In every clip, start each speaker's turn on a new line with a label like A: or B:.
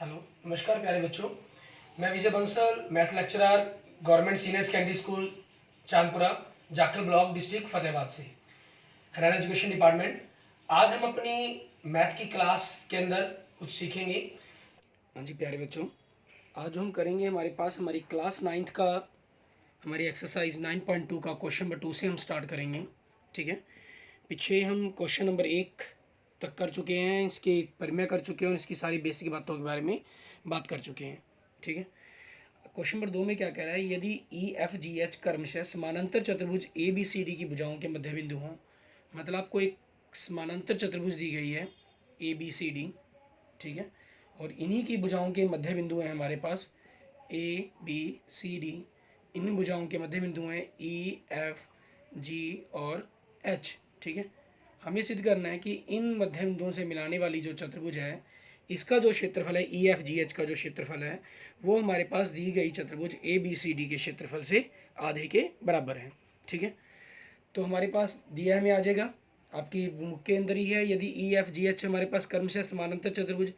A: Hello, नमस्कार प्यारे बच्चों। मैं Vijay Bansal, math lecturer, government senior secondary school Chandpura, Jakhal block, district Fatehabad से, हरियाणा एजुकेशन डिपार्टमेंट। आज हम अपनी मैथ की क्लास के अंदर कुछ सीखेंगे। हाँ जी प्यारे बच्चों, आज हम करेंगे हमारे पास हमारी क्लास 9th का हमारी एक्सरसाइज 9.2 का क्वेश्चन नंबर 2 से हम स्टार्ट करेंगे। ठीक है, पीछे हम क्वेश्चन नंबर 1 तक कर चुके हैं, इसके परिमेय कर चुके हैं और इसकी सारी बेसिक बातों के बारे में बात कर चुके हैं। ठीक है, क्वेश्चन नंबर 2 में क्या कह रहा है, यदि ई एफ जी एच क्रमशः समानांतर चतुर्भुज ए बी सी डी की भुजाओं के मध्य बिंदु हों। मतलब आपको एक समानांतर चतुर्भुज दी गई है ए बी सी डी। ठीक है, और इन्हीं की भुजाओं के मध्य बिंदु हैं हमारे पास ए बी सी डी। इन भुजाओं के मध्य बिंदु हैं ई एफ जी और एच। ठीक है, हमें सिद्ध करना है कि इन मध्य बिंदुओं से मिलाने वाली जो चतुर्भुज है, इसका जो क्षेत्रफल है ई एफ जी एच का जो क्षेत्रफल है, वो हमारे पास दी गई चतुर्भुज ए बी सी डी के क्षेत्रफल से आधे के बराबर है। ठीक है, तो हमारे पास दिया है, में आ जाएगा आपकी बुक के अंदर ही है, यदि ई एफ जी एच हमारे पास क्रमशः समानांतर चतुर्भुज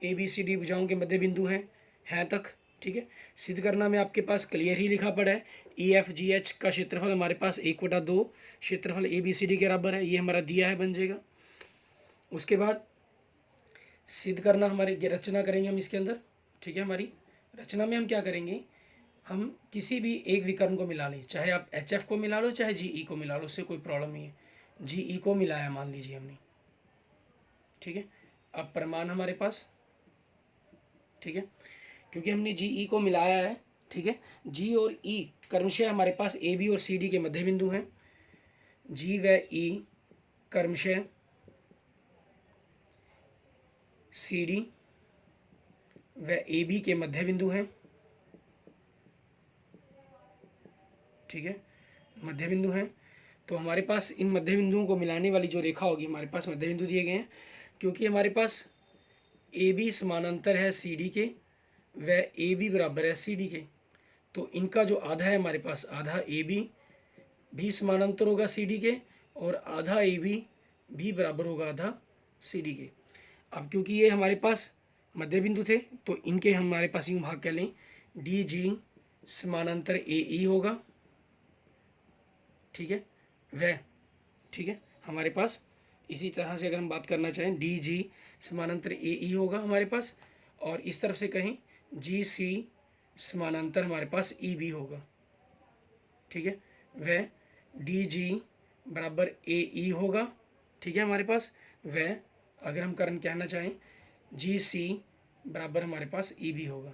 A: ए बी सी डी भुजाओं के मध्य बिंदु हैं तक। ठीक है, सिद्ध करना में आपके पास क्लियर ही लिखा पड़ा है। ई एफ जी एच का क्षेत्रफल हमारे पास 1/2 क्षेत्रफल ए बी सी डी के बराबर है, ये हमारा दिया है, बन जाएगा। उसके बाद सिद्ध करना हमारी रचना करेंगे हम इसके अंदर। ठीक है, हमारी रचना में हम क्या करेंगे, हम किसी भी एक विकर्ण को मिला लें, चाहे आप एच एफ को मिला लो चाहे जी ई को मिला लो, उससे कोई प्रॉब्लम नहीं है। जी ई को मिलाया मान लीजिए हमने। ठीक है, अब परिमाण हमारे पास, ठीक है, क्योंकि हमने जी ई को मिलाया है। ठीक है, जी और ई क्रमशः हमारे पास ए बी और सी डी के मध्य बिंदु हैं। जी व ई क्रमशः सी डी व ए बी के मध्य बिंदु हैं। ठीक है, मध्य बिंदु हैं, तो हमारे पास इन मध्य बिंदुओं को मिलाने वाली जो रेखा होगी, हमारे पास मध्य बिंदु दिए गए हैं। क्योंकि हमारे पास ए बी समानांतर है सी डी के व ए बी बराबर है सी डी के, तो इनका जो आधा है हमारे पास, आधा ए बी भी समानांतर होगा सी डी के और आधा ए बी भी बराबर होगा आधा सी डी के। अब क्योंकि ये हमारे पास मध्य बिंदु थे, तो इनके हमारे पास यूँ भाग कर लें, डी जी समानांतर ए ई होगा। ठीक है, वह, ठीक है, हमारे पास इसी तरह से अगर हम बात करना चाहें, डी जी समानांतर ए ई होगा हमारे पास, और इस तरफ से कहें जी सी समानांतर हमारे पास ई बी होगा। ठीक है, वह डी जी बराबर ए ई होगा। ठीक है, हमारे पास वह, अगर हम करण कहना चाहें, जी सी बराबर हमारे पास ई बी होगा।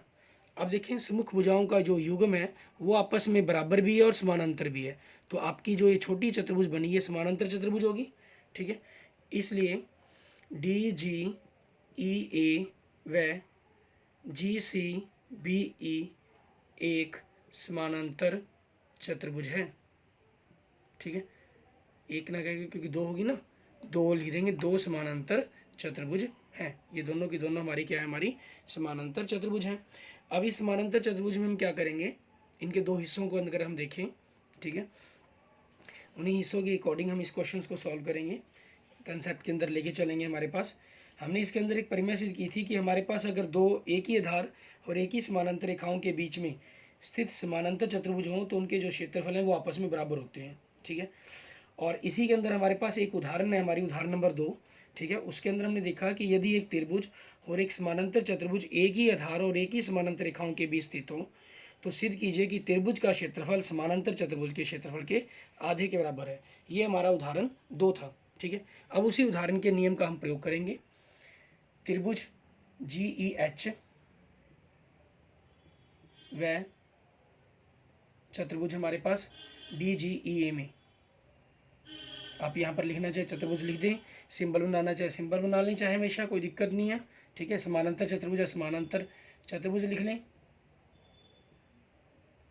A: अब देखें, सम्मुख भुजाओं का जो युग्म है वो आपस में बराबर भी है और समानांतर भी है, तो आपकी जो ये छोटी चतुर्भुज बनी है समानांतर चतुर्भुज होगी। ठीक है, इसलिए डी जी ई ए व जी सी बी ई एक समानांतर चतुर्भुज है। ठीक है, एक ना कहेंगे क्योंकि दो होगी ना, दो लिख देंगे, दो समानांतर चतुर्भुज हैं। ये दोनों की दोनों हमारी क्या है, हमारी समानांतर चतुर्भुज हैं। अब इस समानांतर चतुर्भुज में हम क्या करेंगे, इनके दो हिस्सों को अगर हम देखें, ठीक है, उन्हीं हिस्सों के अकॉर्डिंग हम इस क्वेश्चन को सॉल्व करेंगे, कंसेप्ट के अंदर लेके चलेंगे। हमारे पास हमने इसके अंदर एक परिमेय सिद्ध की थी कि हमारे पास अगर दो एक ही आधार और एक ही समानांतर रेखाओं के बीच में स्थित समानांतर चतुर्भुज हों तो उनके जो क्षेत्रफल हैं वो आपस में बराबर होते हैं। ठीक है, और इसी के अंदर हमारे पास एक उदाहरण है, हमारी उदाहरण नंबर 2। ठीक है, उसके अंदर हमने देखा कि यदि एक त्रिभुज और एक समानांतर चतुर्भुज एक ही आधार और एक ही समानांतर रेखाओं के बीच स्थित हो, तो सिद्ध कीजिए कि त्रिभुज का क्षेत्रफल समानांतर चतुर्भुज के क्षेत्रफल के आधे के बराबर है। ये हमारा उदाहरण 2 था। ठीक है, अब उसी उदाहरण के नियम का हम प्रयोग करेंगे। त्रिभुज जी ई एच व चतुर्भुज हमारे पास डी जी ई ए में, आप यहाँ पर लिखना चाहे चतुर्भुज लिख दें, सिंबल बनाना चाहे सिंबल बना लें, चाहे हमेशा, कोई दिक्कत नहीं है। ठीक है, समानांतर चतुर्भुज है, समानांतर चतुर्भुज लिख लें,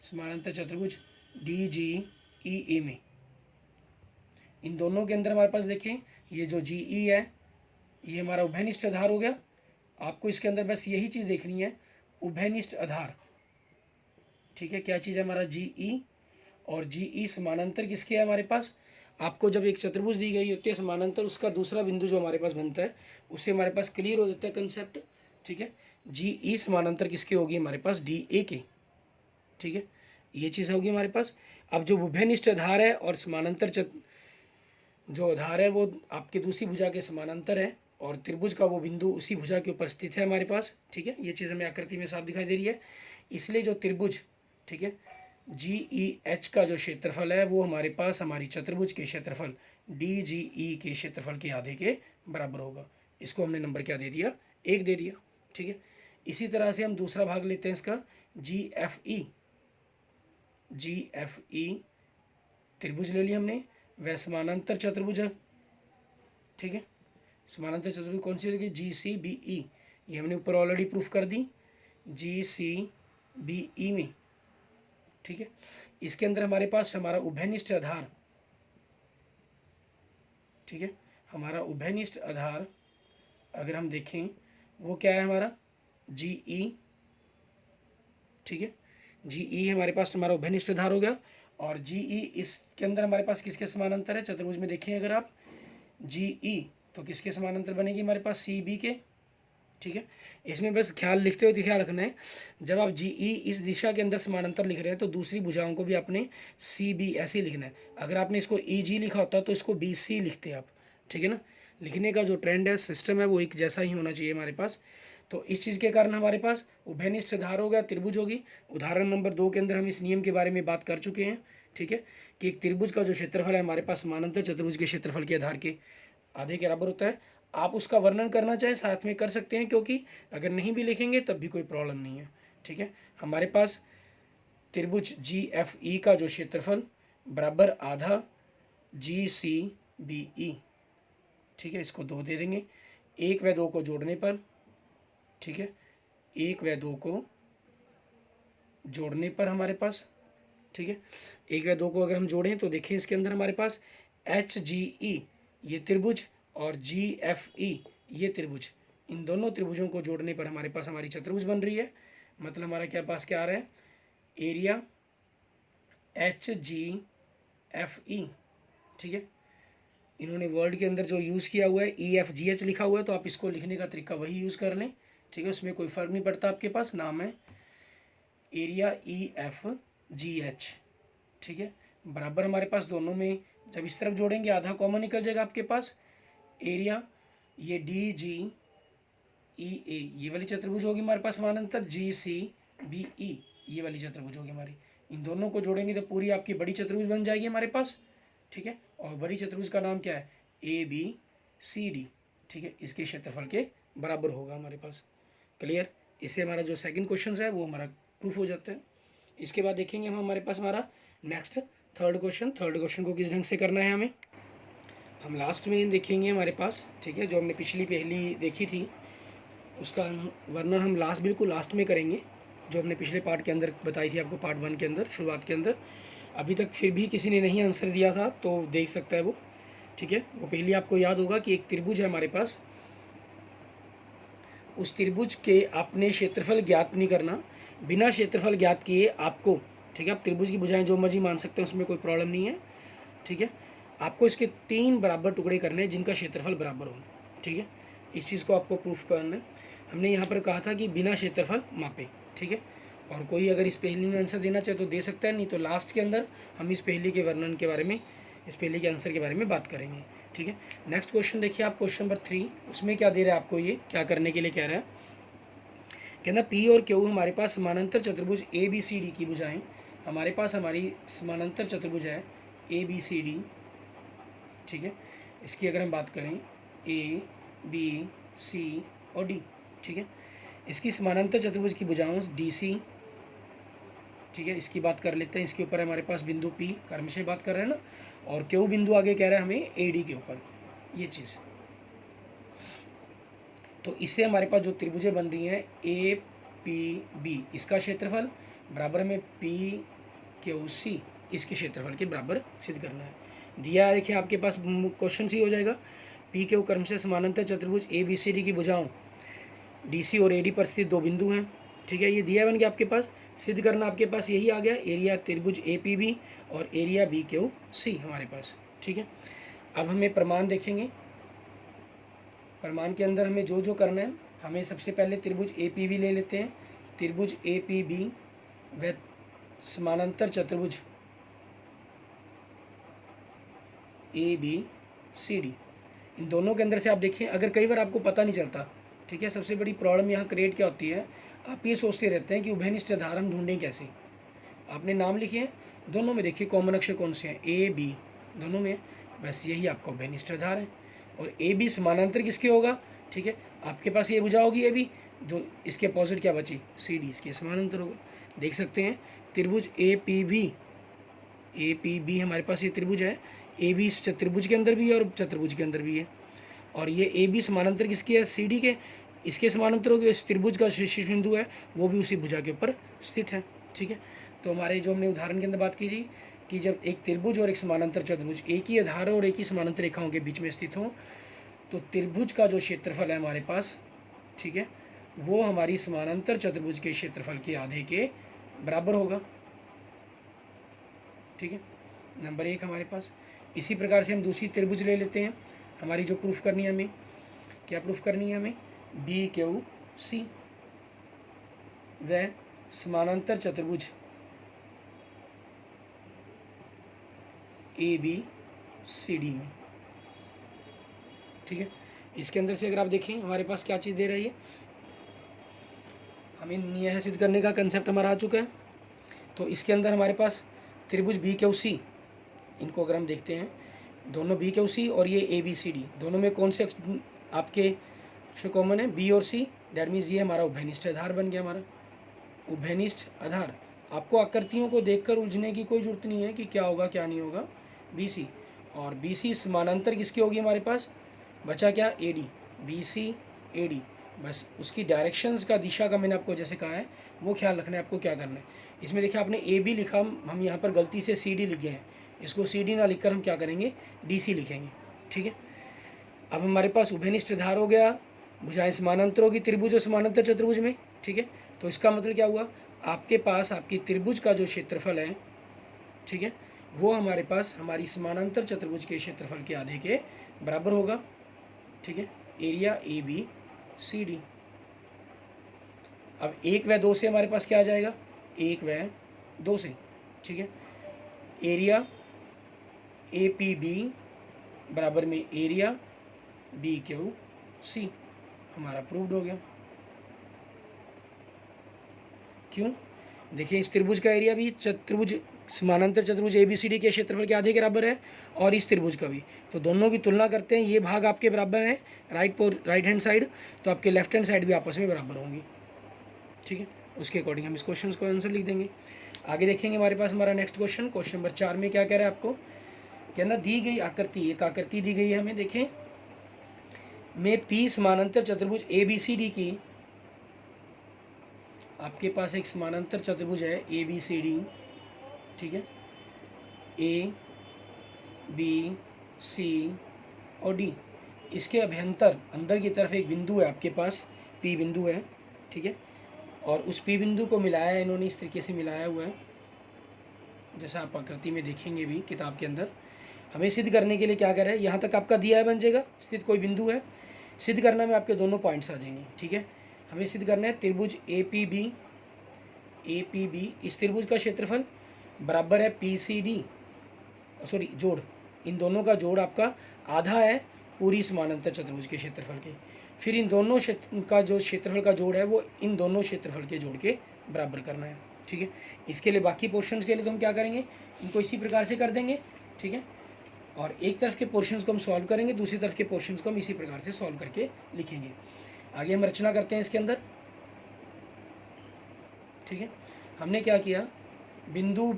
A: समानांतर चतुर्भुज डी जी ई ए में। इन दोनों के अंदर हमारे पास देखें, ये जो जी ई है ये हमारा उभयनिष्ठ आधार हो गया। आपको इसके अंदर बस यही चीज़ देखनी है, उभयनिष्ठ आधार। ठीक है, क्या चीज़ है हमारा जी ई, और जी ई समानांतर किसके है हमारे पास, आपको जब एक चतुर्भुज दी गई होती है समानांतर, उसका दूसरा बिंदु जो हमारे पास बनता है उससे हमारे पास क्लियर हो जाता है कंसेप्ट। ठीक है। जी ई समानांतर किसके होगी हमारे पास, डी ए के, ठीक है, ये चीज़ होगी हमारे पास। अब जो उभयनिष्ठ आधार है और समानांतर जो आधार है वो आपकी दूसरी भुजा के समानांतर है और त्रिभुज का वो बिंदु उसी भुजा के ऊपर स्थित है हमारे पास, ठीक है। ये चीज़ हमें आकृति में साफ दिखाई दे रही है। इसलिए जो त्रिभुज, ठीक है, जी ई एच का जो क्षेत्रफल है वो हमारे पास हमारी चतुर्भुज के क्षेत्रफल डी जी ई के क्षेत्रफल के आधे के बराबर होगा। इसको हमने नंबर क्या दे दिया, 1 दे दिया, ठीक है। इसी तरह से हम दूसरा भाग लेते हैं इसका, जी एफ ई त्रिभुज ले लिया हमने, वह समानांतर चतुर्भुज है, ठीक है। समानांतर चतुर्भुज कौन सी होगी, जी सी बी ई, ये हमने ऊपर ऑलरेडी प्रूफ कर दी, जी सी बी ई में, ठीक है। इसके अंदर हमारे पास हमारा उभयनिष्ठ आधार, ठीक है, हमारा उभयनिष्ठ आधार अगर हम देखें वो क्या है हमारा, जी ई, ठीक है, जी ई हमारे पास हमारा उभयनिष्ठ आधार हो गया। और जी ई इसके अंदर हमारे पास किसके समानांतर है, चतुर्भुज में देखें अगर आप जी ई तो किसके समानांतर बनेगी हमारे पास, सी बी के, ठीक है। इसमें बस ख्याल लिखते हुए ख्याल रखना है, जब आप जी ई इस दिशा के अंदर समानांतर लिख रहे हैं तो दूसरी भुजाओं को भी आपने सी बी ऐसे ही लिखना है। अगर आपने इसको ई जी लिखा होता तो इसको बी सी लिखते आप, ठीक है ना। लिखने का जो ट्रेंड है, सिस्टम है, वो एक जैसा ही होना चाहिए हमारे पास। तो इस चीज़ के कारण हमारे पास उभयनिष्ठ आधार हो गया, त्रिभुज होगी। उदाहरण नंबर 2 के अंदर हम इस नियम के बारे में बात कर चुके हैं, ठीक है, कि एक त्रिभुज का जो क्षेत्रफल है हमारे पास समानांतर चतुर्भुज के क्षेत्रफल के आधार के आधे के बराबर होता है। आप उसका वर्णन करना चाहें साथ में कर सकते हैं, क्योंकि अगर नहीं भी लिखेंगे तब भी कोई प्रॉब्लम नहीं है, ठीक है। हमारे पास त्रिभुज जी एफ ई का जो क्षेत्रफल बराबर आधा जी सी बी ई, ठीक है, इसको 2 दे देंगे। 1 व 2 को जोड़ने पर, ठीक है, 1 व 2 को जोड़ने पर हमारे पास, ठीक है, 1 व 2 को अगर हम जोड़ें तो देखें इसके अंदर हमारे पास एच जी ई ये त्रिभुज और जी एफ ई ये त्रिभुज, इन दोनों त्रिभुजों को जोड़ने पर हमारे पास हमारी चतुर्भुज बन रही है। मतलब हमारा क्या पास क्या आ रहा है, area H G F E, ठीक है। इन्होंने वर्ड के अंदर जो यूज़ किया हुआ है ई एफ जी एच लिखा हुआ है, तो आप इसको लिखने का तरीका वही यूज़ कर लें, ठीक है, उसमें कोई फ़र्क नहीं पड़ता। आपके पास नाम है area E F G H, ठीक है, बराबर हमारे पास दोनों में जब इस तरफ जोड़ेंगे आधा कॉमन निकल जाएगा आपके पास। एरिया ये डी जी ई ए ये वाली चतुर्भुज होगी हमारे पास समानांतर, जी सी बी ई ये वाली चतुर्भुज होगी हमारी। इन दोनों को जोड़ेंगे तो पूरी आपकी बड़ी चतुर्भुज बन जाएगी हमारे पास, ठीक है। और बड़ी चतुर्भुज का नाम क्या है, ए बी सी डी, ठीक है, इसके क्षेत्रफल के बराबर होगा हमारे पास। क्लियर, इससे हमारा जो सेकंड क्वेश्चन है वो हमारा प्रूफ हो जाता है। इसके बाद देखेंगे हम हमारे पास हमारा नेक्स्ट थर्ड क्वेश्चन को किस ढंग से करना है हमें, हम लास्ट में देखेंगे हमारे पास, ठीक है। जो हमने पिछली पहली देखी थी उसका वर्णन हम बिल्कुल लास्ट में करेंगे, जो हमने पिछले पार्ट के अंदर बताई थी आपको, पार्ट 1 के अंदर शुरुआत के अंदर। अभी तक फिर भी किसी ने नहीं आंसर दिया था तो देख सकता है वो, ठीक है। वो पहले आपको याद होगा कि एक त्रिभुज है हमारे पास, उस त्रिभुज के आपने क्षेत्रफल ज्ञात नहीं करना, बिना क्षेत्रफल ज्ञात किए आपको, ठीक है, आप त्रिभुज की भुजाएं जो मर्जी मान सकते हैं, उसमें कोई प्रॉब्लम नहीं है, ठीक है। आपको इसके 3 बराबर टुकड़े करने हैं जिनका क्षेत्रफल बराबर हो, ठीक है। इस चीज़ को आपको प्रूफ करना है। हमने यहाँ पर कहा था कि बिना क्षेत्रफल मापे, ठीक है। और कोई अगर इस पहेली में आंसर देना चाहे तो दे सकता है, नहीं तो लास्ट के अंदर हम इस पहेली के वर्णन के बारे में, इस पहेली के आंसर के बारे में बात करेंगे, ठीक है। नेक्स्ट क्वेश्चन देखिए आप, क्वेश्चन नंबर 3, उसमें क्या दे रहा है आपको, ये क्या करने के लिए कह रहा है, कहना पी और क्यू हमारे पास समानांतर चतुर्भुज ए बी सी डी की भुजाएं, हमारे पास हमारी समानांतर चतुर्भुज है ए बी सी डी, ठीक है। इसकी अगर हम बात करें ए बी सी और डी, ठीक है, इसकी समानांतर चतुर्भुज की भुजाओं डी सी, ठीक है, इसकी बात कर लेते हैं। इसके ऊपर हमारे पास बिंदु पी कर्म से बात कर रहे हैं ना, और क्यू बिंदु आगे कह रहा है हमें ए डी के ऊपर, ये चीज़। तो इससे हमारे पास जो त्रिभुजें बन रही हैं ए पी बी, इसका क्षेत्रफल बराबर में पी क्यू सी, इसके क्षेत्रफल के बराबर सिद्ध करना है। दिया है, देखिए आपके पास क्वेश्चन सी हो जाएगा, पी क्यू क्रम से समानांतर चतुर्भुज ए बी सी डी की भुजाओं डी सी और ए डी पर स्थित 2 बिंदु हैं, ठीक है। ये दिया बन गया आपके पास, सिद्ध करना आपके पास यही आ गया, एरिया त्रिभुज ए पी बी और एरिया बी क्यू सी हमारे पास, ठीक है। अब हमें प्रमाण देखेंगे, प्रमाण के अंदर हमें जो जो करना है हमें सबसे पहले त्रिभुज APV ले लेते हैं। त्रिभुज APB व समानांतर चतुर्भुज ABCD, इन दोनों के अंदर से आप देखिए, अगर कई बार आपको पता नहीं चलता, ठीक है, सबसे बड़ी प्रॉब्लम यहाँ क्रिएट क्या होती है, आप ये सोचते रहते हैं कि उभयनिष्ठ आधार हम ढूंढें कैसे। आपने नाम लिखे हैं, दोनों में देखिए कॉमन अक्षर कौन से हैं, AB, दोनों में, बस यही आपका उभयनिष्ठ आधार है। और AB समानांतर किसके होगा, ठीक है, आपके पास ये भुजा होगी AB, जो इसके अपोजिट क्या बची, CD, इसके समानांतर होगा। देख सकते हैं त्रिभुज APB हमारे पास ये त्रिभुज है, AB इस चतुर्भुज के अंदर भी है और चतुर्भुज के अंदर भी है। और ये AB समानांतर किसके है, CD के, इसके समानांतर हो गए। इस त्रिभुज का शीर्ष बिंदु है वो भी उसी भुजा के ऊपर स्थित है, ठीक है। तो हमारे जो हमने उदाहरण के अंदर बात की थी कि जब एक त्रिभुज और एक समानांतर चतुर्भुज एक ही आधार और एक ही समानांतर रेखाओं के बीच में स्थित हो, तो त्रिभुज का जो क्षेत्रफल है हमारे पास, ठीक है, वो हमारी समानांतर चतुर्भुज के क्षेत्रफल के आधे के बराबर होगा, ठीक है, नंबर 1 हमारे पास। इसी प्रकार से हम दूसरी त्रिभुज ले लेते हैं। हमारी जो प्रूफ करनी है, हमें क्या प्रूफ करनी है, हमें BQC व समानांतर चतुर्भुज ABCD में, ठीक है। इसके अंदर से अगर आप देखें हमारे पास क्या चीज़ दे रही है, हमें न्याय सिद्ध करने का कंसेप्ट हमारा आ चुका है। तो इसके अंदर हमारे पास त्रिभुज BQC, इनको अगर हम देखते हैं, दोनों BQC और ये ABCD, दोनों में कौन से आपके अक्षर कॉमन है, B और C, डैट मीन्स ये हमारा उभयनिष्ठ आधार बन गया। हमारा उभयनिष्ठ आधार, आपको आकृतियों को देखकर उलझने की कोई जरूरत नहीं है कि क्या होगा क्या नहीं होगा। BC और BC समानांतर किसकी होगी, हमारे पास बचा क्या, AD, BC AD, बस उसकी डायरेक्शंस का, दिशा का मैंने आपको जैसे कहा है वो ख्याल रखना है आपको। क्या करना है, इसमें देखिए आपने AB लिखा, हम यहाँ पर गलती से CD लिख गए हैं, इसको CD ना लिखकर हम क्या करेंगे, DC लिखेंगे, ठीक है। अब हमारे पास उभयनिष्ठ आधार हो गया, भुजाएं समानांतर होगी त्रिभुज और समानांतर चतुर्भुज में, ठीक है। तो इसका मतलब क्या हुआ, आपके पास आपकी त्रिभुज का जो क्षेत्रफल है, ठीक है, वो हमारे पास हमारी समानांतर चतुर्भुज के क्षेत्रफल के आधे के बराबर होगा, ठीक है, एरिया ABCD। अब 1 व 2 से हमारे पास क्या आ जाएगा, 1 व 2 से, ठीक है, एरिया APB बराबर में एरिया BQC, हमारा प्रूव्ड हो गया। क्यों, देखिए इस त्रिभुज का एरिया भी चतुर्भुज समानांतर चतुर्भुज ABCD के क्षेत्रफल के आधे के बराबर है, और इस त्रिभुज का भी, तो दोनों की तुलना करते हैं, ये भाग आपके बराबर है राइट हैंड साइड, तो आपके लेफ्ट हैंड साइड भी आपस में बराबर होंगी, ठीक है। उसके अकॉर्डिंग हम इस क्वेश्चन को आंसर लिख देंगे। आगे देखेंगे हमारे पास हमारा नेक्स्ट क्वेश्चन, क्वेश्चन नंबर 4 में क्या कह रहा है आपको, कहना दी गई आकृति, एक आकृति दी गई है हमें, देखें, में P समानांतर चतुर्भुज ABCD की, आपके पास एक समानांतर चतुर्भुज है ABCD, ठीक है, ABC और D, इसके अभ्यंतर अंदर की तरफ एक बिंदु है आपके पास, P बिंदु है, ठीक है, और उस P बिंदु को मिलाया है इन्होंने, इस तरीके से मिलाया हुआ है, जैसा आप आकृति में देखेंगे भी किताब के अंदर। हमें सिद्ध करने के लिए क्या कर रहे हैं, यहाँ तक आपका दिया है बन जाएगा, स्थित कोई बिंदु है, सिद्ध करना में आपके दोनों पॉइंट्स आ जाएंगे, ठीक है। हमें सिद्ध करना है त्रिभुज APB, इस त्रिभुज का क्षेत्रफल बराबर है PCD, सॉरी जोड़, इन दोनों का जोड़ आपका आधा है पूरी समानांतर चतुर्भुज के क्षेत्रफल के, फिर इन दोनों का जो क्षेत्रफल का जोड़ है वो इन दोनों क्षेत्रफल के जोड़ के बराबर करना है, ठीक है। इसके लिए बाकी पोर्शंस के लिए तो हम क्या करेंगे, इनको इसी प्रकार से कर देंगे, ठीक है, और एक तरफ के पोर्शंस को हम सॉल्व करेंगे, दूसरी तरफ के पोर्शंस को हम इसी प्रकार से सॉल्व करके लिखेंगे। आगे हम रचना करते हैं इसके अंदर, ठीक है। हमने क्या किया, बिंदु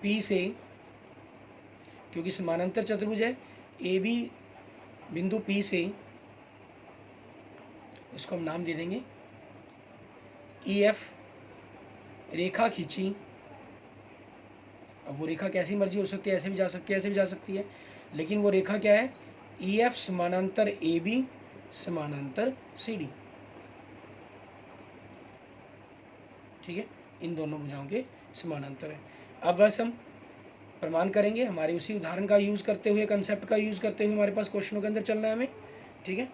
A: P से, क्योंकि समानांतर चतुर्भुज है, AB बिंदु P से, इसको हम नाम दे देंगे EF, रेखा खींची। अब वो रेखा कैसी मर्जी हो सकती है, ऐसे भी जा सकती है, ऐसे भी जा सकती है, लेकिन वो रेखा क्या है, EF समानांतर AB समानांतर CD, ठीक है, इन दोनों भुजाओं के समानांतर है। अब बस हम प्रमाण करेंगे, हमारे उसी उदाहरण का यूज़ करते हुए, कंसेप्ट का यूज़ करते हुए हमारे पास क्वेश्चनों के अंदर चलना है हमें, ठीक है।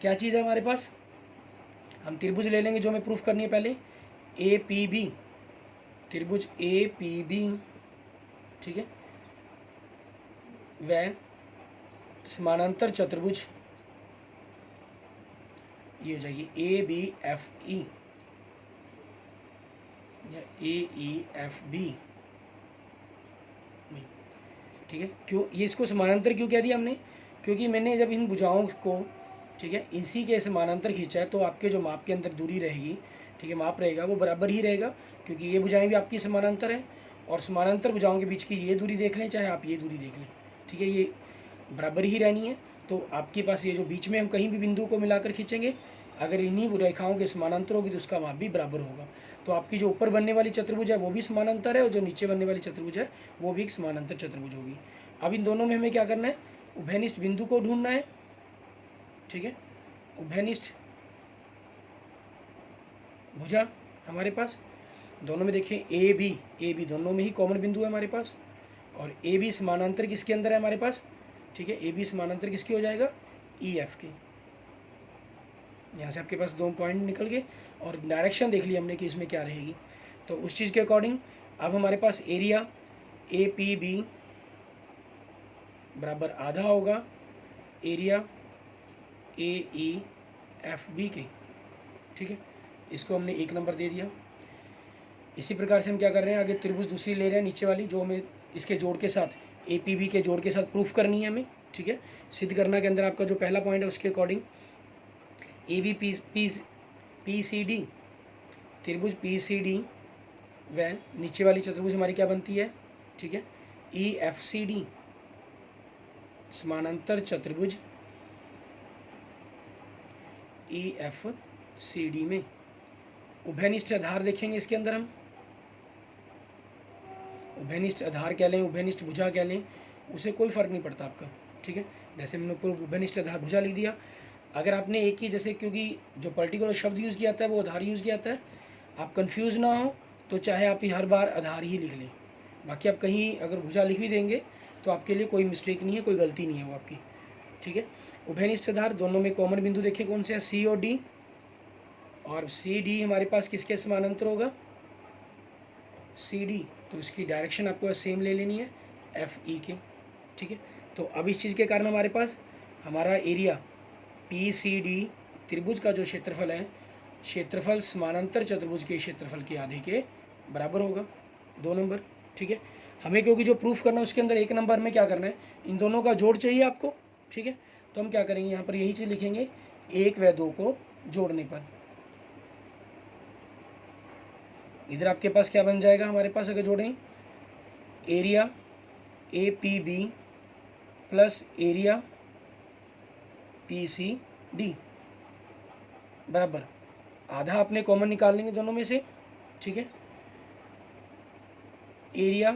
A: क्या चीज़ है हमारे पास, हम त्रिभुज ले लेंगे जो हमें प्रूफ करनी है पहले, ए पी बी, त्रिभुज ए पी बी, ठीक है, वह समानांतर चतुर्भुज, ये हो जाएगी ए बी एफ ई या ए ई एफ बी, ठीक है। क्यों ये इसको समानांतर क्यों कह दिया हमने, क्योंकि मैंने जब इन भुजाओं को, ठीक है, इसी के समानांतर खींचा है, तो आपके जो माप के अंदर दूरी रहेगी, ठीक है, माप रहेगा वो बराबर ही रहेगा, क्योंकि ये भुजाएं भी आपकी समानांतर हैं, और समानांतर भुजाओं के बीच की ये दूरी देख लें चाहे आप ये दूरी देख लें, ठीक है, ये बराबर ही रहनी है। तो आपके पास ये जो बीच में हम कहीं भी बिंदु को मिलाकर खींचेंगे, अगर इन्हीं रेखाओं के समानांतर होगी तो उसका माप भी बराबर होगा। तो आपकी जो ऊपर बनने वाली चतुर्भुज है वो भी समानांतर है, और जो नीचे बनने वाली चतुर्भुज है वो भी एक समानांतर चतुर्भुज होगी। अब इन दोनों में हमें क्या करना है, उभयनिष्ठ बिंदु को ढूंढना है, ठीक है, उभयनिष्ठ भुजा हमारे पास दोनों में देखें, ए बी दोनों में ही कॉमन बिंदु है हमारे पास, और ए बी समानांतर किसके अंदर है हमारे पास, ठीक है, ए बी समानांतर किसके हो जाएगा, ई एफ के। यहाँ से आपके पास 2 पॉइंट निकल गए, और डायरेक्शन देख ली हमने कि इसमें क्या रहेगी। तो उस चीज़ के अकॉर्डिंग अब हमारे पास एरिया ए पी बी बराबर आधा होगा area A E F B के, ठीक है, इसको हमने 1 नंबर दे दिया। इसी प्रकार से हम क्या कर रहे हैं, आगे त्रिभुज दूसरी ले रहे हैं नीचे वाली, जो हमें इसके जोड़ के साथ ए पी बी के जोड़ के साथ प्रूफ करनी है हमें, ठीक है, सिद्ध करना के अंदर आपका जो पहला पॉइंट है उसके according A B P C D, त्रिभुज पी सी डी व नीचे वाली चतुर्भुज हमारी क्या बनती है, ठीक है, ई एफ सी डी, समानांतर चतुर्भुज ई एफ सी डी में उभयनिष्ठ आधार देखेंगे। इसके अंदर हम उभयनिष्ठ आधार कह लें, उभयनिष्ठ भुजा कह लें, उसे कोई फ़र्क नहीं पड़ता आपका, ठीक है। जैसे हमने ऊपर उभयनिष्ठ आधार भुजा लिख दिया, अगर आपने एक ही, जैसे क्योंकि जो पर्टिकुलर शब्द यूज़ किया जाता है वो आधार यूज़ किया जाता है, आप कंफ्यूज ना हो तो चाहे आप हर बार आधार ही लिख लें, बाकी आप कहीं अगर भुजा लिख भी देंगे तो आपके लिए कोई मिस्टेक नहीं है, कोई गलती नहीं है वो आपकी, ठीक है। उभयनिष्ठ आधार दोनों में कॉमन बिंदु देखें कौन से हैं, सी और डी, और सी डी हमारे पास किसके समानांतर होगा, सी डी, तो इसकी डायरेक्शन आपको सेम ले लेनी है एफ ई के, ठीक है। तो अब इस चीज़ के कारण हमारे पास हमारा एरिया पी सी डी त्रिभुज का जो क्षेत्रफल है, क्षेत्रफल समानांतर चतुर्भुज के क्षेत्रफल के आधे के बराबर होगा, 2 नंबर, ठीक है। हमें क्योंकि जो प्रूफ करना है उसके अंदर 1 नंबर में क्या करना है, इन दोनों का जोड़ चाहिए आपको, ठीक है। तो हम क्या करेंगे, यहाँ पर यही चीज़ लिखेंगे, 1 व 2 को जोड़ने पर इधर आपके पास क्या बन जाएगा हमारे पास, अगर जोड़ें, area A P B plus area P C D बराबर आधा अपने कॉमन निकाल लेंगे दोनों में से, ठीक है, area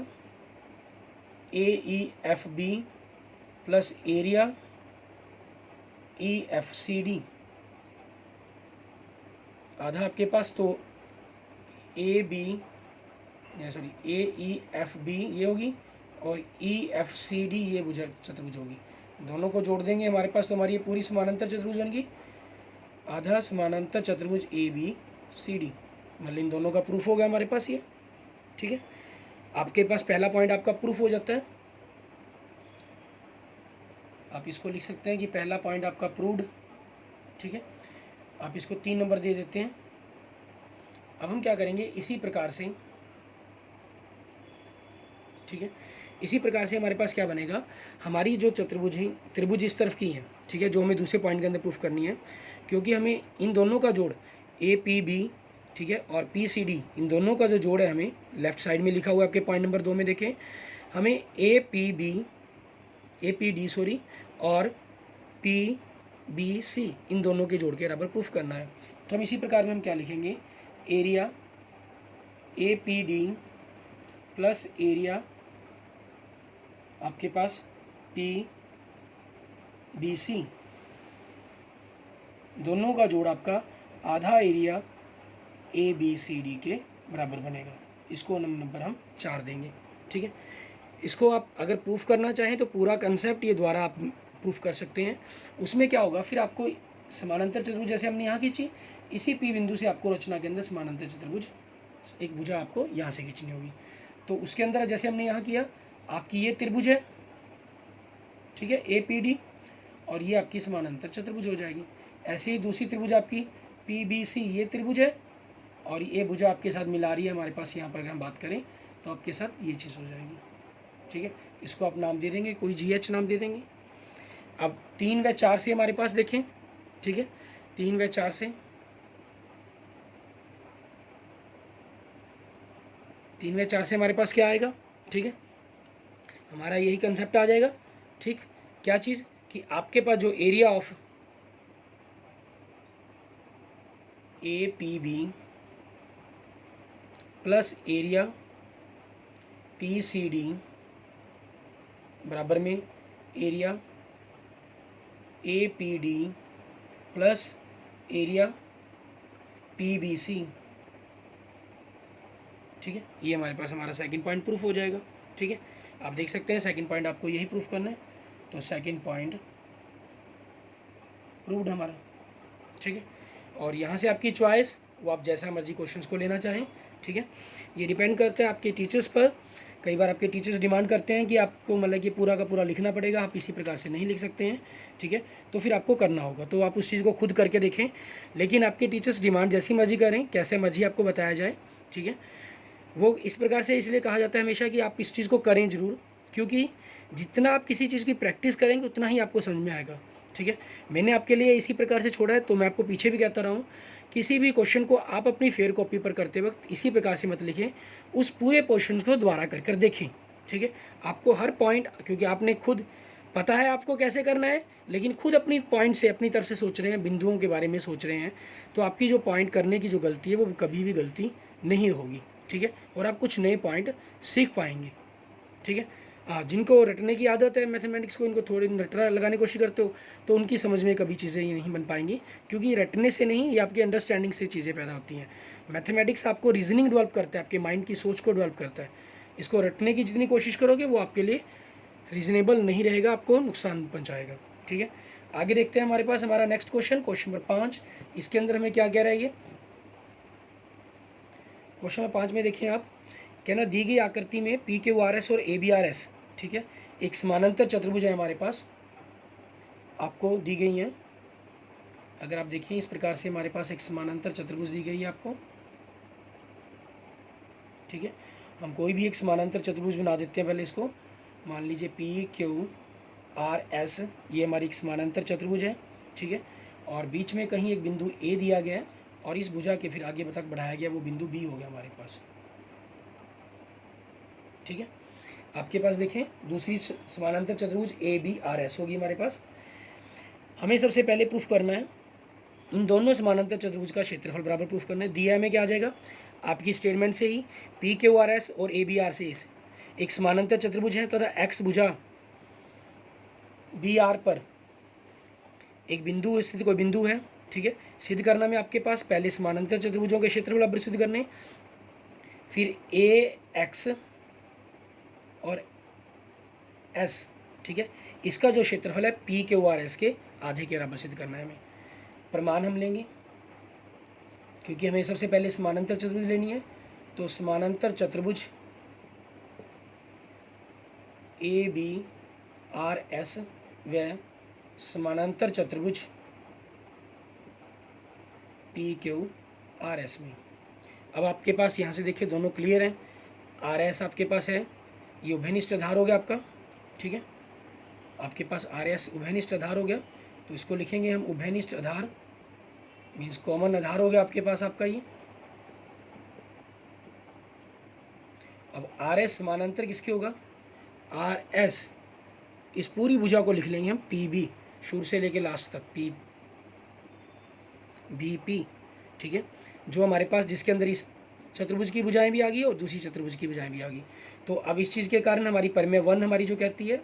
A: A E F B plus area E F C D, आधा आपके पास, तो A B sorry A E F B ये होगी, और ई एफ सी डी ये भुजा चतुर्भुज होगी, दोनों को जोड़ देंगे हमारे पास, तो हमारी ये पूरी समानांतर चतुर्भुज बन गई, आधा समानांतर चतुर्भुज ए बी सी डी, मतलब इन दोनों का प्रूफ हो गया हमारे पास ये, ठीक है। आपके पास पहला पॉइंट आपका प्रूफ हो जाता है, आप इसको लिख सकते हैं कि पहला पॉइंट आपका प्रूव्ड, ठीक है। आप इसको 3 नंबर दे देते हैं। अब हम क्या करेंगे, इसी प्रकार से, ठीक है, इसी प्रकार से हमारे पास क्या बनेगा, हमारी जो चतुर्भुज है, त्रिभुज इस तरफ की है, ठीक है, जो हमें दूसरे पॉइंट के अंदर प्रूफ करनी है, क्योंकि हमें इन दोनों का जोड़ ए पी बी, ठीक है, और पी सी डी, इन दोनों का जो जोड़ है हमें लेफ्ट साइड में लिखा हुआ है आपके पॉइंट नंबर 2 में देखें, हमें ए पी डी सॉरी और पी बी सी इन दोनों के जोड़ के बराबर प्रूफ करना है। तो हम इसी प्रकार में हम क्या लिखेंगे, area A P D plus area आपके पास पी बी सी, दोनों का जोड़ आपका आधा area A B C D के बराबर बनेगा। इसको नंबर हम 4 देंगे, ठीक है। इसको आप अगर प्रूफ करना चाहें तो पूरा कंसेप्ट ये द्वारा आप प्रूफ कर सकते हैं। उसमें क्या होगा, फिर आपको समानांतर चतुर्भुज जैसे हमने यहाँ खींची, इसी P बिंदु से आपको रचना के अंदर समानांतर चतुर्भुज एक भुजा आपको यहाँ से खींचनी होगी। तो उसके अंदर जैसे हमने यहाँ किया, आपकी ये त्रिभुज है, ठीक है, APD, और ये आपकी समानांतर चतुर्भुज हो जाएगी। ऐसे ही दूसरी त्रिभुज आपकी PBC, ये त्रिभुज है, और ये भुजा आपके साथ मिला रही है हमारे पास। यहाँ पर अगर हम बात करें तो आपके साथ ये चीज़ हो जाएगी, ठीक है। इसको आप नाम दे देंगे, कोई GH नाम दे देंगे। अब 3 व 4 से हमारे पास देखें, ठीक है, 3 व 4 से, 3 व 4 से हमारे पास क्या आएगा, ठीक है, हमारा यही कंसेप्ट आ जाएगा, ठीक। क्या चीज़ कि आपके पास जो area of APB plus area PCD बराबर में area APD plus area PBC, ठीक है। ये हमारे पास हमारा सेकंड पॉइंट प्रूफ हो जाएगा, ठीक है। आप देख सकते हैं सेकंड पॉइंट आपको यही प्रूफ करना है, तो सेकंड पॉइंट प्रूव्ड हमारा, ठीक है। और यहाँ से आपकी चॉइस, वो आप जैसा मर्जी क्वेश्चंस को लेना चाहें, ठीक है। ये डिपेंड करता है आपके टीचर्स पर। कई बार आपके टीचर्स डिमांड करते हैं कि आपको मतलब कि पूरा का पूरा लिखना पड़ेगा, आप इसी प्रकार से नहीं लिख सकते हैं, ठीक है। तो फिर आपको करना होगा, तो आप उस चीज़ को खुद करके देखें। लेकिन आपके टीचर्स डिमांड जैसी मर्जी करें, कैसे मर्जी आपको बताया जाए, ठीक है। वो इस प्रकार से इसलिए कहा जाता है हमेशा कि आप इस चीज़ को करें ज़रूर, क्योंकि जितना आप किसी चीज़ की प्रैक्टिस करेंगे उतना ही आपको समझ में आएगा, ठीक है। मैंने आपके लिए इसी प्रकार से छोड़ा है, तो मैं आपको पीछे भी कहता रहा हूँ, किसी भी क्वेश्चन को आप अपनी फेयर कॉपी पर करते वक्त इसी प्रकार से मत लिखें, उस पूरे क्वेश्चन को दोबारा कर कर देखें, ठीक है। आपको हर पॉइंट, क्योंकि आपने खुद पता है आपको कैसे करना है, लेकिन खुद अपनी पॉइंट से अपनी तरफ से सोच रहे हैं, बिंदुओं के बारे में सोच रहे हैं, तो आपकी जो पॉइंट करने की जो गलती है वो कभी भी गलती नहीं होगी, ठीक है। और आप कुछ नए पॉइंट सीख पाएंगे, ठीक है। जिनको रटने की आदत है मैथमेटिक्स को, इनको थोड़ी रटना लगाने की कोशिश करते हो, तो उनकी समझ में कभी चीज़ें ये नहीं बन पाएंगी, क्योंकि रटने से नहीं, ये आपकी अंडरस्टैंडिंग से चीज़ें पैदा होती हैं। मैथमेटिक्स आपको रीजनिंग डेवलप करता है, आपके माइंड की सोच को डेवलप करता है। इसको रटने की जितनी कोशिश करोगे वो आपके लिए रीजनेबल नहीं रहेगा, आपको नुकसान पहुँचाएगा, ठीक है। आगे देखते हैं हमारे पास हमारा नेक्स्ट क्वेश्चन, क्वेश्चन नंबर 5। इसके अंदर हमें क्या कह रहा है ये क्वेश्चन नंबर 5 में देखिए आप, कहना दी गई आकृति में PQRS और ABRS, ठीक है, एक समानांतर चतुर्भुज है हमारे पास, आपको दी गई हैं। अगर आप देखें इस प्रकार से हमारे पास एक समानांतर चतुर्भुज दी गई है आपको, ठीक है। हम कोई भी एक समानांतर चतुर्भुज बना देते हैं। पहले इसको मान लीजिए PQRS, ये हमारी एक समानांतर चतुर्भुज है, ठीक है। और बीच में कहीं एक बिंदु A दिया गया है, और इस भुजा के फिर आगे तक बढ़ाया गया, वो बिंदु B हो गया हमारे पास, ठीक है। आपके पास देखें दूसरी समानांतर चतुर्भुज ABRS होगी हमारे पास। हमें सबसे पहले प्रूफ करना है इन दोनों समानांतर चतुर्भुज का क्षेत्रफल बराबर प्रूफ करना है। दिया है हमें क्या आ जाएगा आपकी स्टेटमेंट से ही, PQRS और ABRS एक समानांतर चतुर्भुज है तथा X भुजा BR पर एक बिंदु स्थित कोई बिंदु है, ठीक है। सिद्ध करना में आपके पास पहले समानांतर चतुर्भुजों के क्षेत्रफल बराबर सिद्ध करने, फिर AX और S, ठीक है, इसका जो क्षेत्रफल है PQRS के आधे के बराबर सिद्ध करना है हमें। प्रमाण हम लेंगे, क्योंकि हमें सबसे पहले समानांतर चतुर्भुज लेनी है, तो समानांतर चतुर्भुज ABRS व समानांतर चतुर्भुज PQRS में। अब आपके पास यहाँ से देखिए दोनों क्लियर हैं। RS आपके पास है, ये उभयनिष्ठ आधार हो गया आपका, ठीक है। आपके पास RS उभयनिष्ठ आधार हो गया, तो इसको लिखेंगे हम उभयनिष्ठ आधार, मीन्स कॉमन आधार हो गया आपके पास आपका ये। अब RS समानांतर किसके होगा, RS इस पूरी भुजा को लिख लेंगे हम PB, शुरू से लेके लास्ट तक BP, ठीक है। जो हमारे पास जिसके अंदर इस चतुर्भुज की भुजाएं भी आ गई और दूसरी चतुर्भुज की भुजाएं भी आ गई। तो अब इस चीज़ के कारण हमारी परिमेय 1 हमारी जो कहती है,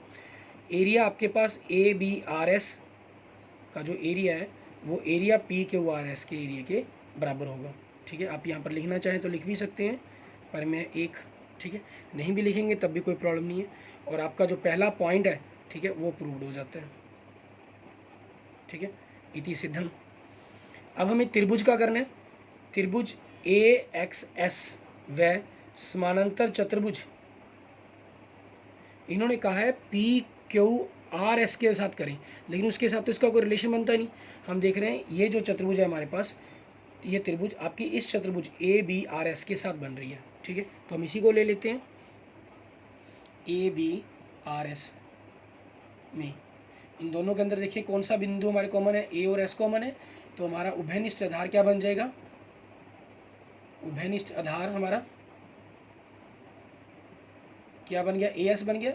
A: एरिया आपके पास ABRS का जो एरिया है वो एरिया PQRS के एरिया के बराबर होगा, ठीक है। आप यहाँ पर लिखना चाहें तो लिख भी सकते हैं परिमेय 1, ठीक है। नहीं भी लिखेंगे तब भी कोई प्रॉब्लम नहीं है। और आपका जो पहला पॉइंट है, ठीक है, वो प्रूव्ड हो जाता है, ठीक है, इति सिद्धम। अब हमें त्रिभुज का करना है। त्रिभुज ए एक्स एस व समानांतर चतुर्भुज, इन्होंने कहा है पी क्यू आर एस के साथ करें, लेकिन उसके साथ तो इसका कोई रिलेशन बनता नहीं। हम देख रहे हैं ये जो चतुर्भुज है हमारे पास, ये त्रिभुज आपकी इस चतुर्भुज ए बी आर एस के साथ बन रही है, ठीक है। तो हम इसी को ले लेते हैं। ए बी आर एस में इन दोनों के अंदर देखिए कौन सा बिंदु हमारे कॉमन है, ए और एस कॉमन है, तो हमारा उभयनिष्ठ आधार क्या बन जाएगा, उभयनिष्ठ आधार हमारा क्या बन गया, ए एस बन गया।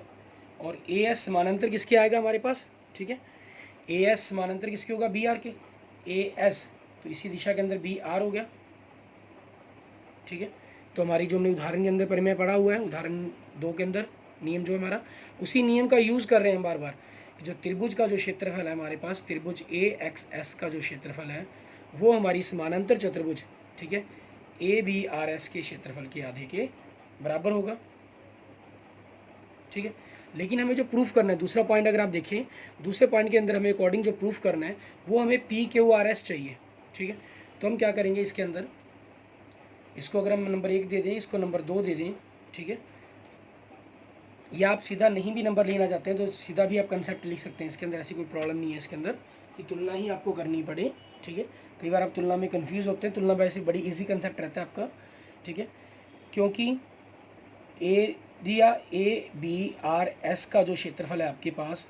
A: और ए एस समानांतर किसके आएगा हमारे पास, ठीक है। ए एस समानांतर किसके होगा, बी आर के। ए एस तो इसी दिशा के अंदर बी आर हो गया, ठीक है। तो हमारी जो हमने उदाहरण के अंदर परिमेय पढ़ा हुआ है, उदाहरण 2 के अंदर नियम जो है हमारा, उसी नियम का यूज़ कर रहे हैं बार बार कि जो त्रिभुज का जो क्षेत्रफल है हमारे पास, त्रिभुज ए एक्स एस का जो क्षेत्रफल है वो हमारी समानांतर चतुर्भुज, ठीक है, ए बी आर एस के क्षेत्रफल के आधे के बराबर होगा, ठीक है। लेकिन हमें जो प्रूफ करना है, दूसरा पॉइंट अगर आप देखें, दूसरे पॉइंट के अंदर हमें अकॉर्डिंग जो प्रूफ करना है वो हमें पी क्यू आर एस चाहिए, ठीक है। तो हम क्या करेंगे इसके अंदर, इसको अगर हम नंबर 1 दे दें, इसको नंबर 2 दे दें, ठीक है। या आप सीधा नहीं भी नंबर लेना चाहते हैं तो सीधा भी आप कंसेप्ट लिख सकते हैं, इसके अंदर ऐसी कोई प्रॉब्लम नहीं है इसके अंदर कि तुलना ही आपको करनी पड़े, ठीक है। कई बार आप तुलना में कंफ्यूज होते हैं, तुलना वैसे बड़ी इजी कंसेप्ट रहता है आपका, ठीक है। क्योंकि area A B R S का जो क्षेत्रफल है आपके पास,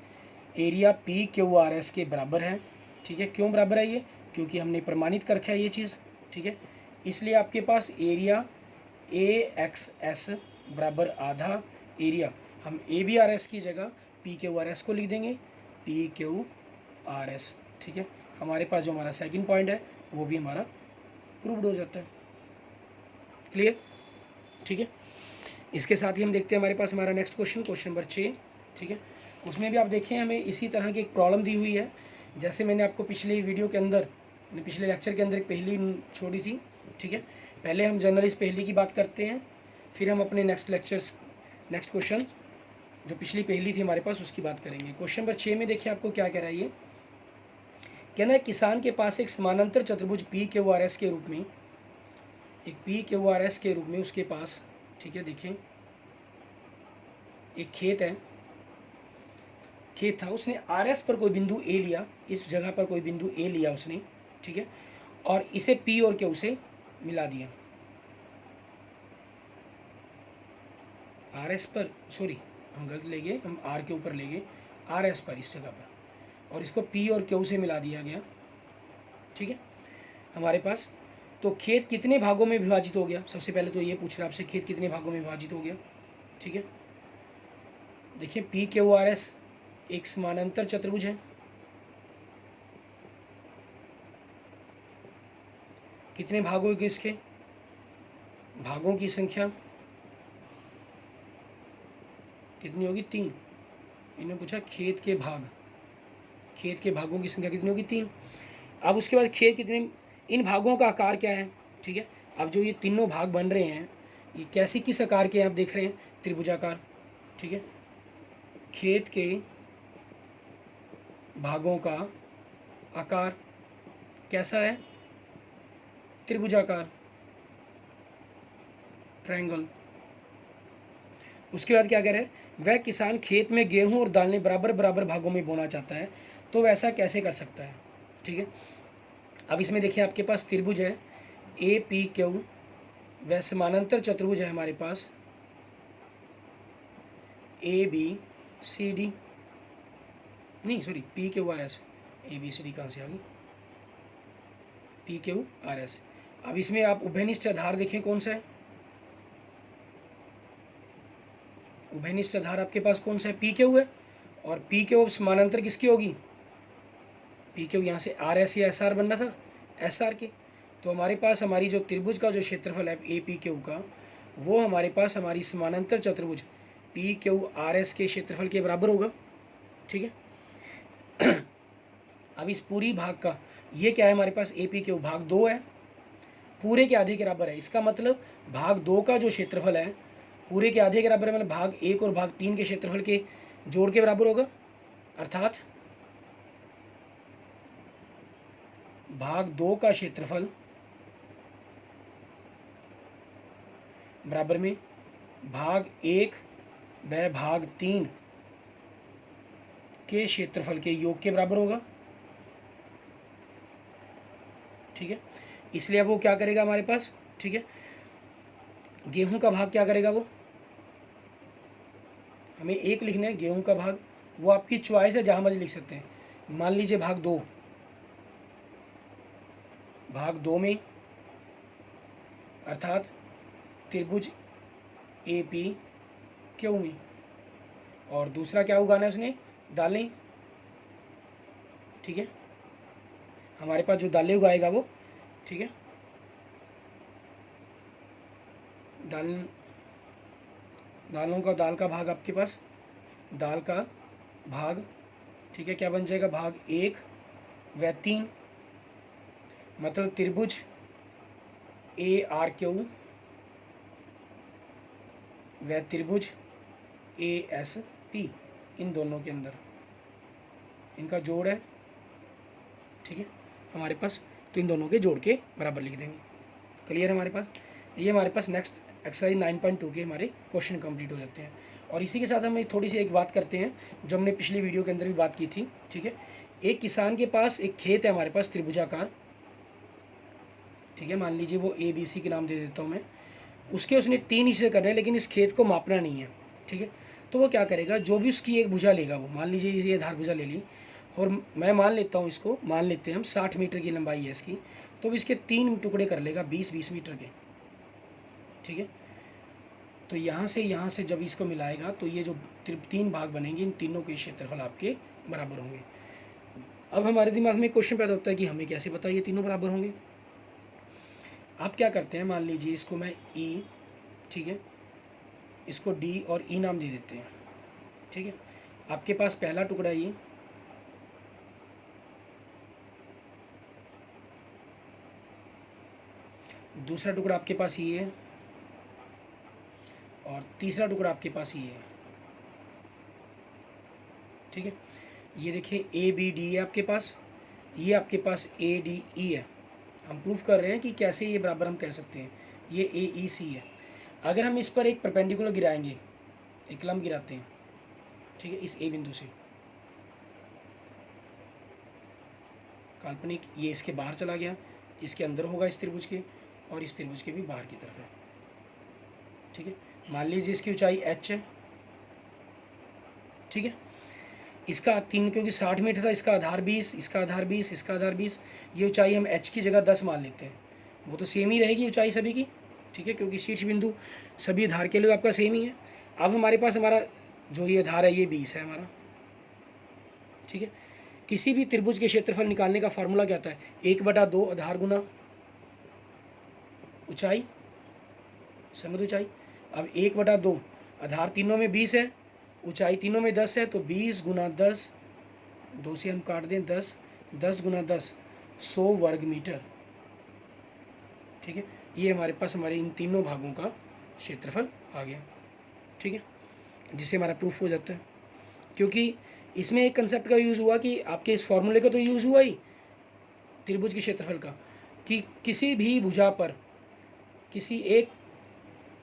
A: area P Q R S के बराबर है, ठीक है। क्यों बराबर है ये, क्योंकि हमने प्रमाणित कर रखा है ये चीज़, ठीक है। इसलिए आपके पास एरिया ए एक्स एस बराबर आधा एरिया, हम ए बी आर एस की जगह पी क्यू आर एस को लिख देंगे, पी क्यू आर एस, ठीक है। हमारे पास जो हमारा सेकंड पॉइंट है वो भी हमारा प्रूव्ड हो जाता है, क्लियर, ठीक है। इसके साथ ही हम देखते हैं हमारे पास हमारा नेक्स्ट क्वेश्चन, क्वेश्चन नंबर 6, ठीक है। उसमें भी आप देखें हमें इसी तरह की एक प्रॉब्लम दी हुई है, जैसे मैंने आपको पिछले वीडियो के अंदर, पिछले लेक्चर के अंदर एक पहेली छोड़ी थी, ठीक है। पहले हम जनरली इस पहेली की बात करते हैं, फिर हम अपने नेक्स्ट क्वेश्चन जो पिछली पहेली थी हमारे पास उसकी बात करेंगे। क्वेश्चन नंबर 6 में देखिए आपको क्या कह रहा है, ये कहना है किसान के पास एक समानांतर चतुर्भुज पी क्यू आर एस के रूप में, एक पी क्यू आर एस के रूप में उसके पास, ठीक है, देखें एक खेत है, खेत था, उसने आर एस पर कोई बिंदु ए लिया, इस जगह पर कोई बिंदु ए लिया उसने, ठीक है, और इसे पी और क्यू से मिला दिया। आर एस पर, सॉरी हम गलत ले गए, हम आर के ऊपर ले गए, आर एस पर इस जगह पर, और इसको पी और क्यू से मिला दिया गया, ठीक है। हमारे पास तो खेत कितने भागों में विभाजित हो गया, सबसे पहले तो ये पूछ रहा है आपसे, खेत कितने भागों में विभाजित हो गया, ठीक है। देखिए पी क्यू आर एस एक समानांतर चतुर्भुज है, कितने भागों के इसके, भागों की संख्या कितनी होगी, 3। इन्होंने पूछा खेत के भाग, खेत के भागों की संख्या कितनी होगी, 3। अब उसके बाद खेत कितने, इन भागों का आकार क्या है, ठीक है। अब जो ये तीनों भाग बन रहे हैं ये कैसी किस आकार के हैं आप देख रहे हैं, त्रिभुजाकार, ठीक है। खेत के भागों का आकार कैसा है, त्रिभुजाकार, ट्रायंगल। उसके बाद क्या कह रहे हैं, वह किसान खेत में गेहूं और दालें बराबर बराबर भागों में बोना चाहता है, तो वैसा कैसे कर सकता है, ठीक है। अब इसमें देखिए आपके पास त्रिभुज है ए पी क्यू, वह समानांतर चतुर्भुज है हमारे पास ए बी सी डी, नहीं sorry P Q R S, A B C D कहाँ से आ गई, पी क्यू आर एस। अब इसमें आप उभयनिष्ठ आधार देखें कौन सा है, उभयनिष्ठ आधार आपके पास कौन सा है, पी क्यू है, और पी क्यू समानांतर किसकी होगी, पी क्यू, यहाँ से आर एस या एस आर बनना था, एस आर के। तो हमारे पास हमारी जो त्रिभुज का जो क्षेत्रफल है ए पी क्यू का, वो हमारे पास हमारी समानांतर चतुर्भुज पी क्यू आर एस के क्षेत्रफल के बराबर होगा, ठीक है। अब इस पूरी भाग का ये क्या है हमारे पास, ए पी क्यू भाग 2 है, पूरे के आधे के बराबर है, इसका मतलब भाग 2 का जो क्षेत्रफल है पूरे के आधे के बराबर है, मतलब भाग 1 और भाग 3 के क्षेत्रफल के जोड़ के बराबर होगा, अर्थात भाग 2 का क्षेत्रफल बराबर में भाग 1 व भाग 3 के क्षेत्रफल के योग के बराबर होगा। ठीक है, इसलिए अब वो क्या करेगा हमारे पास, ठीक है, गेहूं का भाग क्या करेगा, वो हमें 1 लिखना है, गेहूं का भाग, वो आपकी चॉइस है, जहां मर्जी लिख सकते हैं। मान लीजिए भाग 2, भाग 2 में अर्थात त्रिभुज ए पी क्यू में, और दूसरा क्या उगाना है उसने, दालें। ठीक है, हमारे पास जो दालें उगाएगा वो, ठीक है, दाल का भाग आपके पास, दाल का भाग, ठीक है, क्या बन जाएगा, भाग 1 व 3, मतलब त्रिभुज ए आर क्यू व त्रिभुज ए एस पी, इन दोनों के अंदर इनका जोड़ है। ठीक है, हमारे पास तो इन दोनों के जोड़ के बराबर लिख देंगे। क्लियर है हमारे पास, ये हमारे पास नेक्स्ट एक्सरसाइज 9.2 के हमारे क्वेश्चन कंप्लीट हो जाते हैं। और इसी के साथ हम थोड़ी सी एक बात करते हैं जो हमने पिछली वीडियो के अंदर भी बात की थी। ठीक है, एक किसान के पास एक खेत है हमारे पास त्रिभुजाकार। ठीक है, मान लीजिए वो ए बी सी के नाम दे देता हूँ मैं, उसके उसने 3 हिस्से करने हैं, लेकिन इस खेत को मापना नहीं है। ठीक है, तो वो क्या करेगा, जो भी उसकी एक भुजा लेगा, वो मान लीजिए ये आधार भुजा ले ली, और मैं मान लेता हूँ इसको, मान लेते हैं हम 60 मीटर की लंबाई है इसकी, तो इसके 3 टुकड़े कर लेगा 20-20 मीटर के। ठीक है, तो यहाँ से जब इसको मिलाएगा तो ये जो 3 भाग बनेंगे, इन तीनों के क्षेत्रफल आपके बराबर होंगे। अब हमारे दिमाग में क्वेश्चन पैदा होता है कि हमें कैसे पता ये तीनों बराबर होंगे। आप क्या करते हैं, मान लीजिए इसको मैं ई, ठीक है, इसको डी और ई नाम दे देते हैं। ठीक है, आपके पास पहला टुकड़ा ये, दूसरा टुकड़ा आपके पास ये है, और तीसरा टुकड़ा आपके पास ये है। ठीक है, ये देखिए ए बी डी है आपके पास, ये आपके पास ए डी ई है। हम प्रूफ कर रहे हैं कि कैसे ये बराबर हम कह सकते हैं, ये ए ई सी है। अगर हम इस पर एक परपेंडिकुलर गिराएंगे, एक लंब गिराते हैं, ठीक है, इस ए बिंदु से, काल्पनिक, ये इसके बाहर चला गया, इसके अंदर होगा इस त्रिभुज के, और इस त्रिभुज के भी बाहर की तरफ है। ठीक है, मान लीजिए इसकी ऊंचाई h है। ठीक है, इसका 3, क्योंकि 60 मीटर था, इसका आधार 20, इसका आधार 20, इसका आधार 20, ये ऊंचाई हम h की जगह 10 मान लेते हैं। वो तो सेम ही रहेगी ऊंचाई सभी की। ठीक है, क्योंकि शीर्ष बिंदु सभी आधार के लिए आपका सेम ही है। अब हमारे पास हमारा जो ये आधार है ये 20 है हमारा। ठीक है, किसी भी त्रिभुज के क्षेत्रफल निकालने का फॉर्मूला क्या होता है, 1/2 आधार गुना ऊंचाई, संगत ऊंचाई। अब 1/2 आधार तीनों में 20 है, ऊंचाई तीनों में 10 है, तो 20 गुना 10, 2 से हम काट दें 10, 10 गुना 10 100 वर्ग मीटर। ठीक है, ये हमारे पास हमारे इन तीनों भागों का क्षेत्रफल आ गया। ठीक है, जिससे हमारा प्रूफ हो जाता है, क्योंकि इसमें एक कंसेप्ट का यूज़ हुआ कि आपके इस फॉर्मूले का तो यूज़ हुआ ही त्रिभुज के क्षेत्रफल का, कि किसी भी भुजा पर किसी एक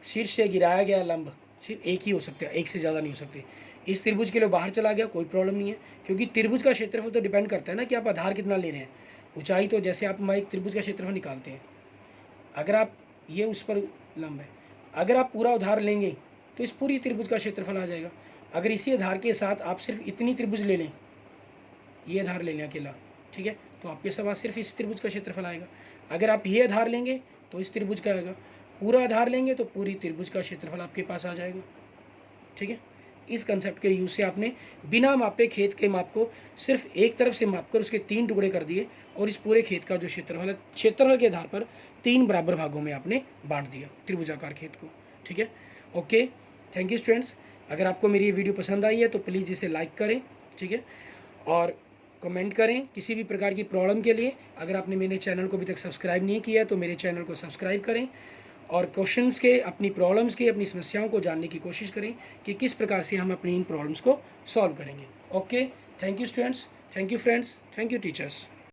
A: शीर्ष से गिराया गया लंब सिर्फ एक ही हो सकता है, एक से ज़्यादा नहीं हो सकते। इस त्रिभुज के लिए बाहर चला गया, कोई प्रॉब्लम नहीं है, क्योंकि त्रिभुज का क्षेत्रफल तो डिपेंड करता है ना कि आप आधार कितना ले रहे हैं। ऊंचाई तो जैसे आप हमारे त्रिभुज का क्षेत्रफल निकालते हैं, अगर आप ये उस पर लंब है, अगर आप पूरा आधार लेंगे तो इस पूरी त्रिभुज का क्षेत्रफल आ जाएगा। अगर इसी आधार के साथ आप सिर्फ इतनी त्रिभुज ले लें, ये आधार ले लें अकेला, ठीक है, तो आपके पास सिर्फ इस त्रिभुज का क्षेत्रफल आएगा। अगर आप ये आधार लेंगे तो इस त्रिभुज का आएगा, पूरा आधार लेंगे तो पूरी त्रिभुज का क्षेत्रफल आपके पास आ जाएगा। ठीक है, इस कंसेप्ट के यूज से आपने बिना मापे खेत के माप को सिर्फ एक तरफ से मापकर उसके 3 टुकड़े कर दिए, और इस पूरे खेत का जो क्षेत्रफल है, क्षेत्रफल के आधार पर 3 बराबर भागों में आपने बांट दिया त्रिभुजाकार खेत को। ठीक है, ओके, थैंक यू स्टूडेंट्स। अगर आपको मेरी ये वीडियो पसंद आई है तो प्लीज़ इसे लाइक करें, ठीक है, और कमेंट करें किसी भी प्रकार की प्रॉब्लम के लिए। अगर आपने मेरे चैनल को अभी तक सब्सक्राइब नहीं किया है तो मेरे चैनल को सब्सक्राइब करें, और क्वेश्चंस के, अपनी प्रॉब्लम्स के, अपनी समस्याओं को जानने की कोशिश करें कि किस प्रकार से हम अपनी इन प्रॉब्लम्स को सॉल्व करेंगे। Okay, thank you students, thank you friends, thank you teachers.